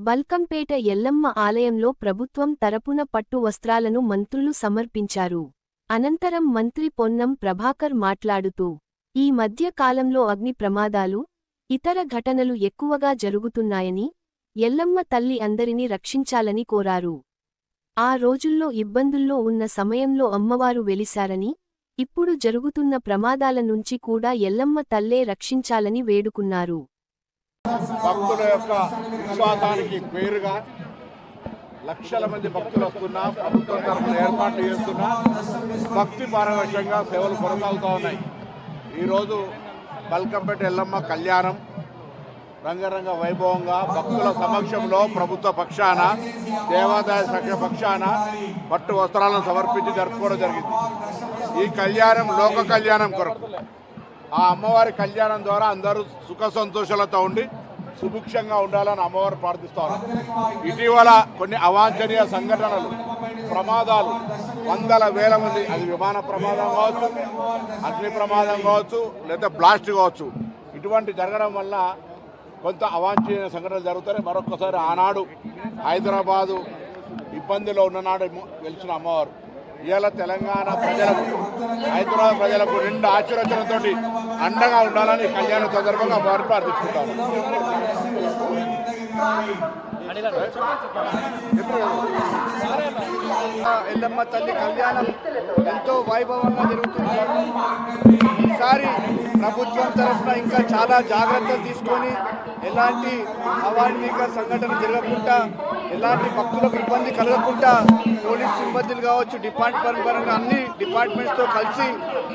బల్కంపేట ఎల్లమ్మ ఆలయంలో ప్రభుత్వం తరపున పట్టు వస్త్రాలను మంత్రులు సమర్పించారు. అనంతరం మంత్రి పొన్నం ప్రభాకర్ మాట్లాడుతూ, ఈ మధ్య కాలంలో అగ్ని ప్రమాదాలు, ఇతర ఘటనలు ఎక్కువగా జరుగుతున్నాయని, ఎల్లమ్మ తల్లి అందరినీ రక్షించాలని కోరారు. ఆ రోజుల్లో ఇబ్బందుల్లో ఉన్న సమయంలో అమ్మవారు వెలిశారని, ఇప్పుడు జరుగుతున్న ప్రమాదాల నుంచి కూడా ఎల్లమ్మ తల్లే రక్షించాలని వేడుకున్నారు. భక్తుల యొక్క విశ్వాసానికి పేరుగా లక్షల మంది భక్తులు వస్తున్నా, ప్రభుత్వం తరఫున ఏర్పాట్లు చేస్తున్నా, భక్తి పారవశ్యంగా సేవలు కొనసాగుతూ ఉన్నాయి. ఈరోజు బల్కంపేట ఎల్లమ్మ కళ్యాణం రంగరంగ వైభవంగా భక్తుల సమక్షంలో ప్రభుత్వ పక్షాన, దేవాదాయ శాఖ పక్షాన పట్టు వస్త్రాలను సమర్పించి జరుపుకోవడం జరిగింది. ఈ కళ్యాణం లోక కళ్యాణం కొరకు, ఆ అమ్మవారి కళ్యాణం ద్వారా అందరూ సుఖ సంతోషాలతో ఉండి సుభిక్షంగా ఉండాలని అమ్మవారు ప్రార్థిస్తారు. ఇటీవల కొన్ని అవాంఛనీయ సంఘటనలు, ప్రమాదాలు, వందల వేల మంది, అది విమాన ప్రమాదం కావచ్చు, అగ్ని ప్రమాదం కావచ్చు, లేదా బ్లాస్ట్ కావచ్చు, ఇటువంటి జరగడం వల్ల కొంత అవాంఛనీయ సంఘటనలు జరుగుతాయి. మరొకసారి ఆనాడు హైదరాబాదు ఇబ్బందిలో ఉన్ననాడు గెలిచిన అమ్మవారు ఇవాళ తెలంగాణ ప్రజలకు, హైదరాబాద్ ప్రజలకు నిండు ఆశీర్వచనంతో అండగా ఉండాలని కళ్యాణ సందర్భంగా అమ్మవారిని ప్రార్థించుకుంటాము. ఎల్లమ్మ తల్లి కళ్యాణం ఎంతో వైభవంగా జరుగుతుంది. ఈసారి ప్రభుత్వం తరఫున ఇంకా చాలా జాగ్రత్తలు తీసుకొని ఎలాంటి అవాంఛనీయ సంఘటన జరగకుండా, ఎలాంటి భక్తులకు ఇబ్బంది కలగకుండా పోలీస్ సిబ్బందులు కావచ్చు, డిపార్ట్మెంట్ పరంగా అన్ని డిపార్ట్మెంట్స్తో కలిసి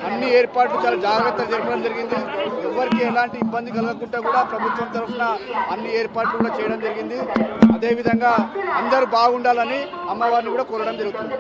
అన్ని ఏర్పాట్లు చాలా జాగ్రత్తగా జరపడం జరిగింది. ఎవరికి ఎలాంటి ఇబ్బంది కలగకుండా కూడా ప్రభుత్వం తరఫున అన్ని ఏర్పాట్లు కూడా చేయడం జరిగింది. అదేవిధంగా అందరూ బాగుండాలని అమ్మవారిని కూడా కోరడం జరుగుతుంది.